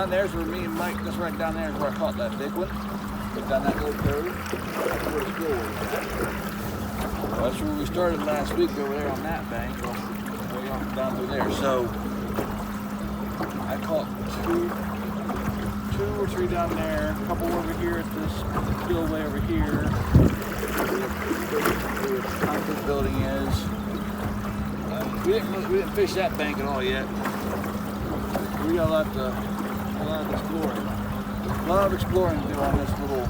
down there's where me and Mike, that's right down there is where I caught that big one. But down that little cove, that's where the school was at. Well, that's where we started last week, over there on that bank, way off down through there. So I caught two or three down there, a couple over here at this spillway over here. Where the concrete building is. We didn't fish that bank at all yet. We got a lot of exploring. A lot of exploring to do on this little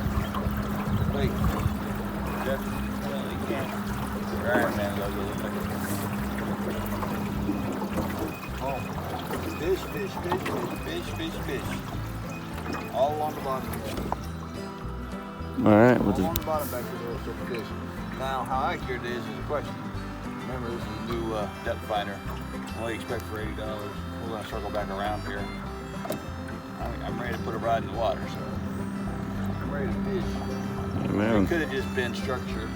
lake. Definitely can't. Alright, man, go look like it. Oh, fish. All along the bottom. Alright, all along the bottom back there, there's fish. Now, how accurate it is a question. Remember, this is a new depth finder. What do you expect for $80? We're going to circle back around here. I'm ready to put a rod in the water, so I'm ready to fish. Amen. It could have just been structured,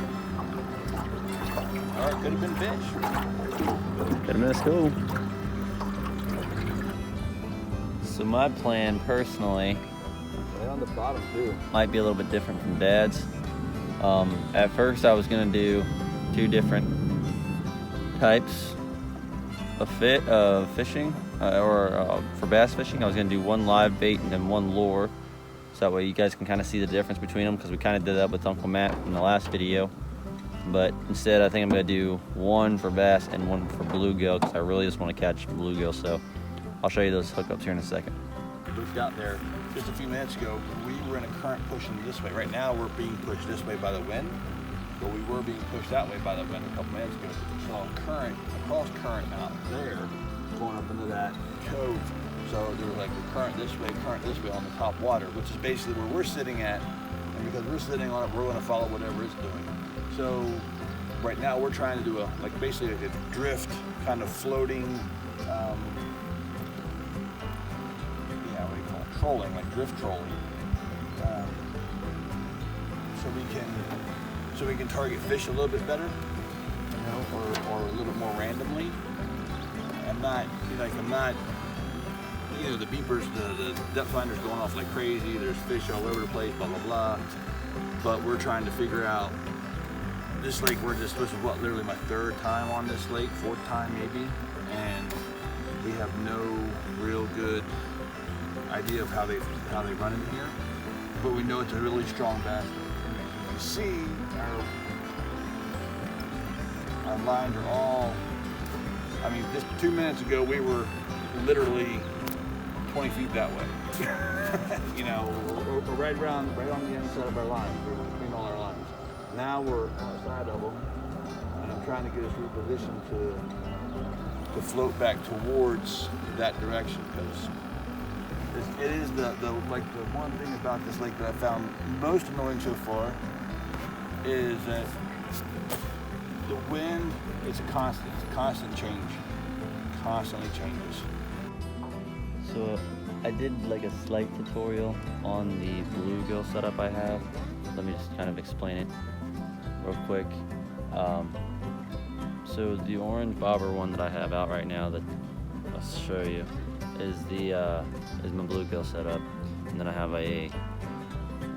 or it could have been fish. Could have been a school. So my plan, personally, Right on the bottom too. might be a little bit different from Dad's. At first, I was gonna do 2 different types of fishing, for bass fishing. I was gonna do 1 live bait and then 1 lure, so that way you guys can kind of see the difference between them, because we kind of did that with Uncle Matt in the last video. But instead, I think I'm gonna do 1 for bass and 1 for bluegill, because I really just want to catch bluegill. So I'll show you those hookups here in a second. We got there just a few minutes ago. We were in a current pushing this way. Right now, we're being pushed this way by the wind, but we were being pushed that way by the wind a couple minutes ago. So a cross current out there, going up into that cove. So there was like a current this way on the top water, which is basically where we're sitting at. And because we're sitting on it, we're going to follow whatever it's doing. So right now we're trying to do basically a drift kind of floating, trolling, like drift trolling, so we can target fish a little bit better, or a little bit more randomly. I'm not, the beepers, the depth finder's going off like crazy. There's fish all over the place, blah blah blah. But we're trying to figure out this lake. This is literally my 3rd time on this lake, 4th time maybe, and we have no real good idea of how they run in here, but we know it's a really strong bass. And you see, our lines are all. I mean, just 2 minutes ago we were literally 20 feet that way. We're right on the inside of our lines. We're between all our lines. Now we're outside of them, and I'm trying to get us repositioned to float back towards that direction, because it is the one thing about this lake that I found most annoying so far is that the wind is a constant change, constantly changes. So I did like a slight tutorial on the bluegill setup I have. Let me just kind of explain it real quick. So the orange bobber one that I have out right now, that I'll show you, is my bluegill setup, and then I have a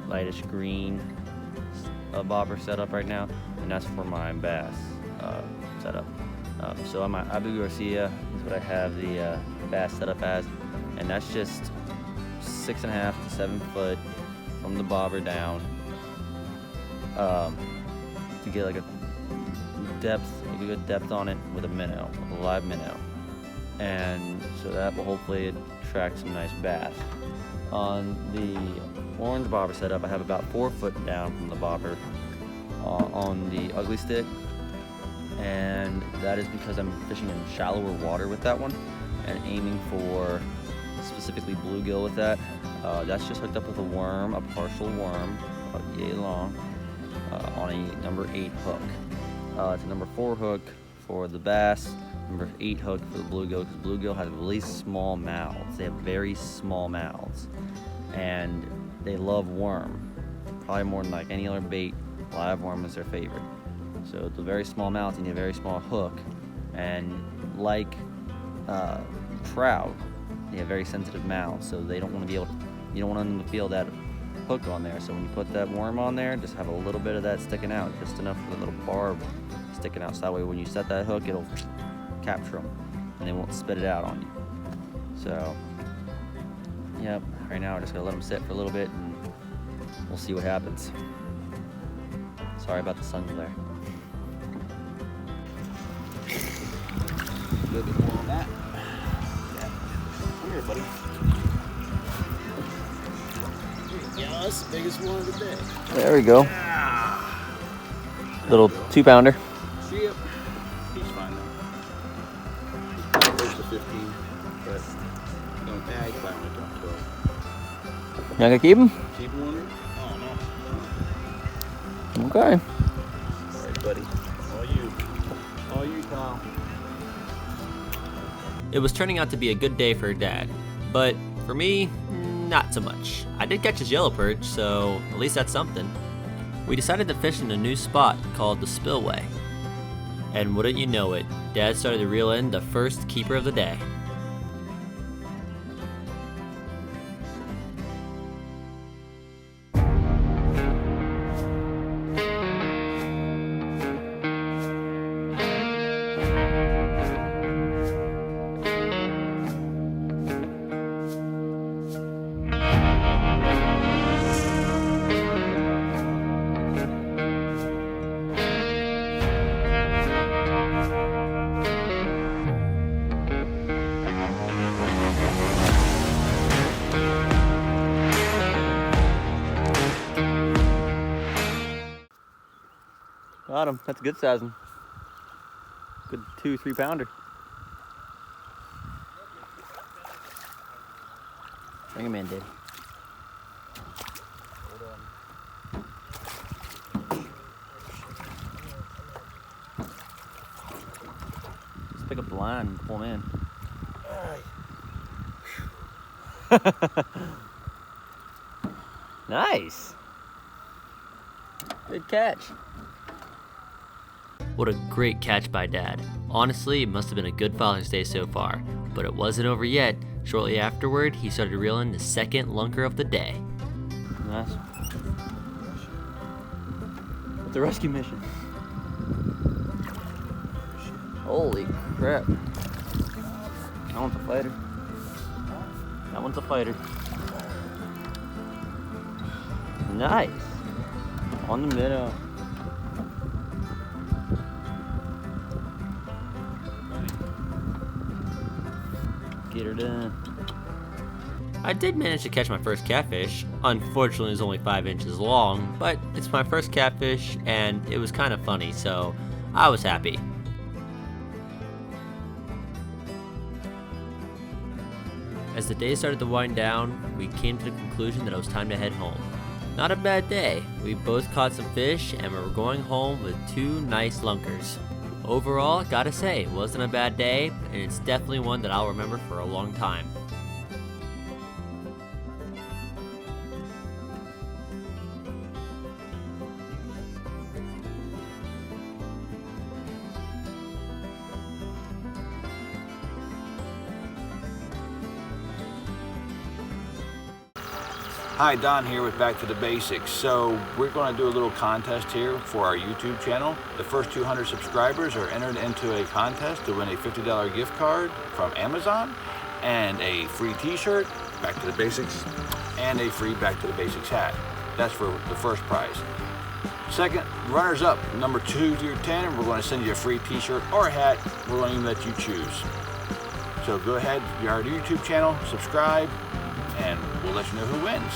lightish green bobber setup right now, and that's for my bass setup. So on my Abu Garcia is what I have the bass setup as, and that's just 6.5 to 7 foot from the bobber down, to get like a good depth on it with a minnow, with a live minnow. And so that will hopefully attract some nice bass. On the orange bobber setup, I have about 4 foot down from the bobber on the ugly stick, and that is because I'm fishing in shallower water with that one and aiming for specifically bluegill with that. That's just hooked up with a worm, a partial worm, about yay long, on a number 8 hook. It's a number 4 hook for the bass, number 8 hook for the bluegill, because bluegill has really small mouths. They have very small mouths, and they love worm. Probably more than like any other bait, live worm is their favorite. So the very small mouths, you need a very small hook, and like trout, They have very sensitive mouths, so they don't want to be able to, you don't want them to feel that hook on there. So when you put that worm on there, just have a little bit of that sticking out, just enough for the little barb sticking out. So that way when you set that hook, it'll capture them and they won't spit it out on you. So, yep, right now we're just gonna let them sit for a little bit and we'll see what happens. Sorry about the sun glare. A little bit more on that. Yeah. Come here, buddy. Yeah, that's the biggest one of the day. There we go. Yeah. Little 2-pounder. See ya. He's fine though. He's close to 15, but don't tag by him at 12. You gonna keep him? Keep him on it? Oh no. Okay. All right, buddy. All you, pal. It was turning out to be a good day for Dad, but for me, not so much. I did catch his yellow perch, so at least that's something. We decided to fish in a new spot called the Spillway. And wouldn't you know it, Dad started to reel in the first keeper of the day. Got him. That's a good sizing. Good 2-3 pounder. Bring him in, Dave. Just pick up the line and pull him in. Nice. Good catch. What a great catch by Dad. Honestly, it must have been a good Father's Day so far, but it wasn't over yet. Shortly afterward, he started reeling the second lunker of the day. Nice. It's a rescue mission. Holy crap. That one's a fighter. That one's a fighter. Nice. On the minnow. Get her done. I did manage to catch my first catfish. Unfortunately, it's only 5 inches long, but it's my first catfish and it was kind of funny, so I was happy. As the day started to wind down, we came to the conclusion that it was time to head home. Not a bad day. We both caught some fish and we were going home with 2 nice lunkers. Overall, gotta say, it wasn't a bad day, and it's definitely one that I'll remember for a long time. Hi, Don here with Back to the Basics. So we're going to do a little contest here for our YouTube channel. The first 200 subscribers are entered into a contest to win a $50 gift card from Amazon and a free t-shirt, Back to the Basics, and a free Back to the Basics hat. That's for the first prize. Second, runners up, number 2 through 10, we're going to send you a free t-shirt or a hat. We're going to even let you choose. So go ahead, you're our YouTube channel, subscribe, and we'll let you know who wins.